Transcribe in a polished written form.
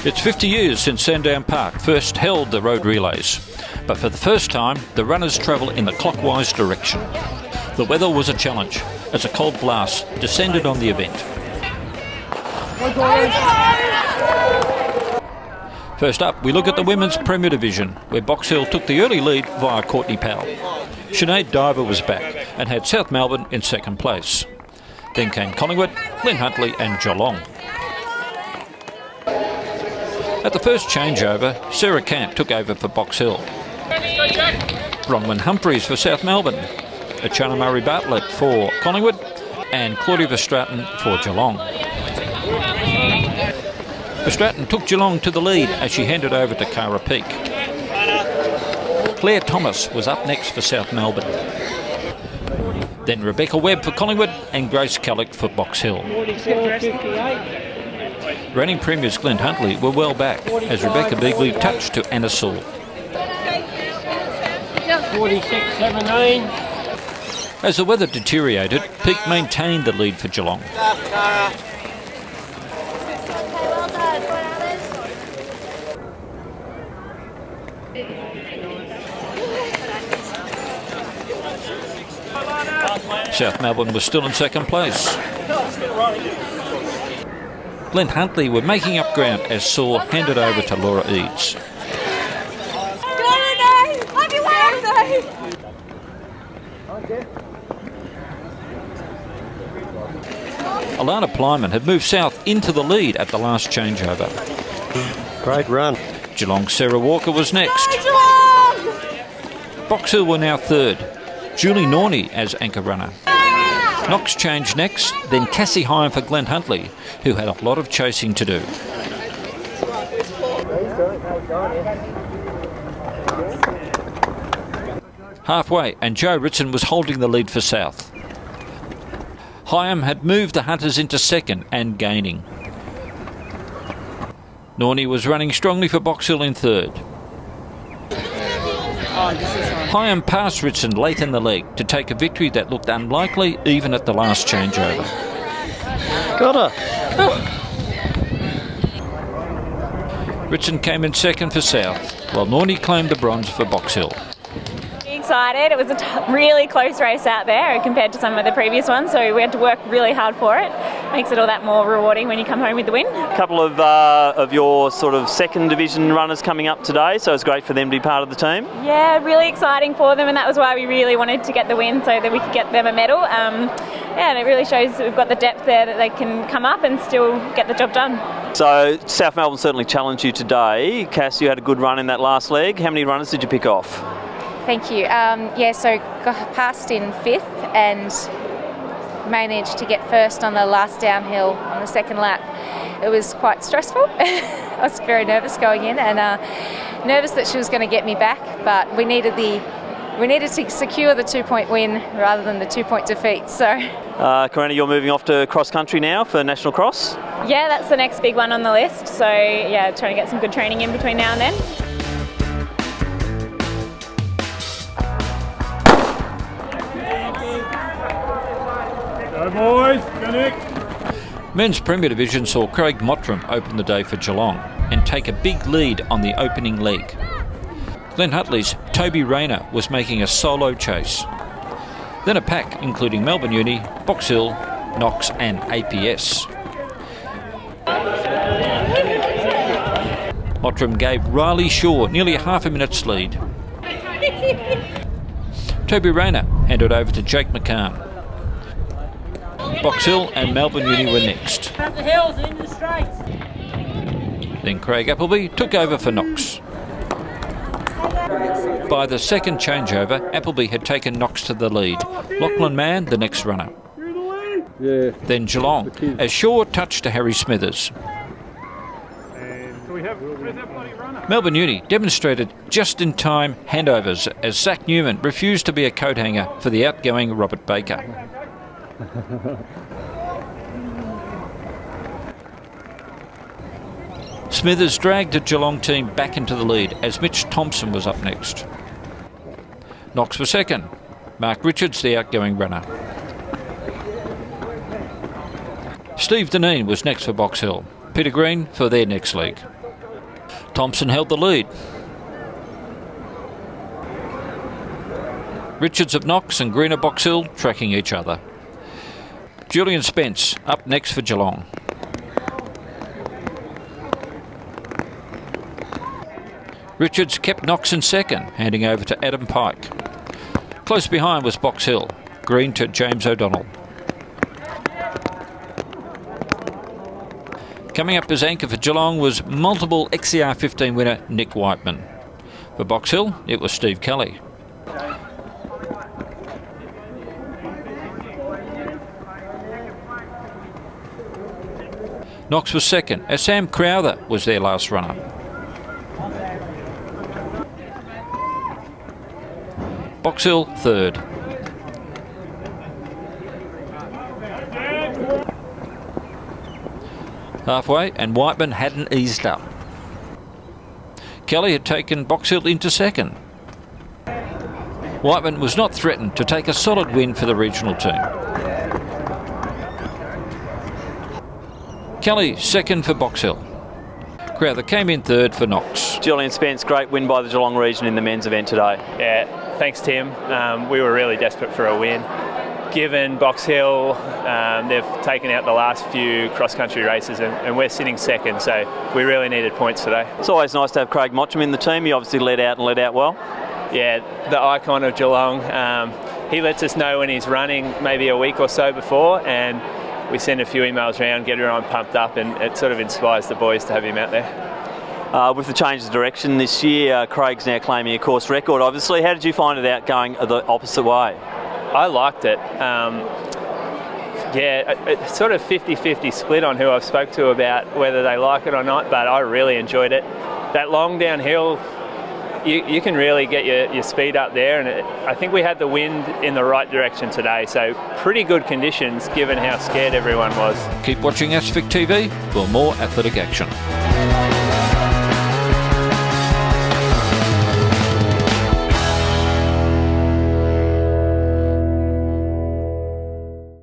It's 50 years since Sandown Park first held the road relays, but for the first time the runners travel in the clockwise direction. The weather was a challenge as a cold blast descended on the event. First up, we look at the Women's Premier Division, where Box Hill took the early lead via Courtney Powell. Sinead Diver was back and had South Melbourne in second place. Then came Collingwood, Glen Huntly and Geelong. At the first changeover, Sarah Camp took over for Box Hill. Bronwyn Humphreys for South Melbourne, Achana Murray Bartlett for Collingwood and Claudia Verstraeten for Geelong. Verstraeten took Geelong to the lead as she handed over to Cara Peak. Claire Thomas was up next for South Melbourne. Then Rebecca Webb for Collingwood and Grace Kellick for Box Hill. Reigning premiers Glen Huntly were well back as Rebecca Beagley touched to Anna Saul. 46-17. As the weather deteriorated, Peak maintained the lead for Geelong. South Melbourne was still in second place. Glen Huntly were making up ground as Saul handed over to Laura Eads. Alana Plyman had moved south into the lead at the last changeover. Great run. Geelong's Sarah Walker was next. Box Hill were now third. Julie Norney as anchor runner. Knox changed next, then Cassie Hyam for Glen Huntly, who had a lot of chasing to do. Halfway, and Joe Ritson was holding the lead for South. Hyam had moved the Hunters into second and gaining. Norney was running strongly for Box Hill in third. Hyam passed Ritson late in the leg to take a victory that looked unlikely even at the last changeover. Got her! Ritson came in second for South, while Norney claimed the bronze for Box Hill. Excited. It was a really close race out there compared to some of the previous ones, so we had to work really hard for it. Makes it all that more rewarding when you come home with the win. A couple of your sort of second division runners coming up today, so it's great for them to be part of the team. Yeah, really exciting for them, and that was why we really wanted to get the win so that we could get them a medal. Yeah, and it really shows that we've got the depth there that they can come up and still get the job done. So South Melbourne certainly challenged you today. Cass, you had a good run in that last leg. How many runners did you pick off? Thank you. Yeah, so got passed in fifth and managed to get first on the last downhill on the second lap. It was quite stressful. I was very nervous going in and nervous that she was going to get me back, but we needed to secure the 2-point win rather than the 2-point defeat. So, Corinna, you're moving off to cross country now for National Cross? Yeah, that's the next big one on the list. So yeah, trying to get some good training in between now and then. Go boys, go Nick. Men's Premier Division saw Craig Mottram open the day for Geelong and take a big lead on the opening leg. Glen Huntly's Toby Rayner was making a solo chase. Then a pack including Melbourne Uni, Box Hill, Knox and APS. Mottram gave Riley Shaw nearly a half a minute's lead. Toby Rayner handed over to Jake McCann. Box Hill and Melbourne Uni were next. Up the hills and into the straights. Then Craig Appleby took over for Knox. By the second changeover, Appleby had taken Knox to the lead. Lachlan Mann, the next runner. Yeah. Then Geelong, as Shaw touched to Harry Smithers. Melbourne Uni demonstrated just-in-time handovers as Zach Newman refused to be a coat hanger for the outgoing Robert Baker. Smithers dragged the Geelong team back into the lead as Mitch Thompson was up next. Knox for second. Mark Richards, the outgoing runner. Steve Deneen was next for Box Hill. Peter Green for their next leg. Thompson held the lead. Richards of Knox and Green of Box Hill tracking each other. Julian Spence up next for Geelong. Richards kept Knox in second, handing over to Adam Pike. Close behind was Box Hill, Green to James O'Donnell. Coming up as anchor for Geelong was multiple XCR15 winner Nick Whiteman. For Box Hill, it was Steve Kelly. Knox was second, as Sam Crowther was their last runner. Box Hill third. Halfway, and Whiteman hadn't eased up. Kelly had taken Box Hill into second. Whiteman was not threatened to take a solid win for the regional team. Kelly second for Box Hill. Crowther came in third for Knox. Julian Spence, great win by the Geelong region in the men's event today. Yeah, thanks Tim. We were really desperate for a win. Given Box Hill, they've taken out the last few cross-country races and we're sitting second, so we really needed points today. It's always nice to have Craig Mottram in the team. He obviously led out well. Yeah, the icon of Geelong. He lets us know when he's running maybe a week or so before, and we send a few emails around, get everyone pumped up, and it sort of inspires the boys to have him out there. With the change of direction this year, Craig's now claiming a course record, obviously. How did you find it out going the opposite way? I liked it. Yeah, it's sort of 50-50 split on who I've spoke to about whether they like it or not, but I really enjoyed it. That long downhill, you can really get your speed up there, and I think we had the wind in the right direction today, so pretty good conditions given how scared everyone was. Keep watching Asphic TV for more athletic action.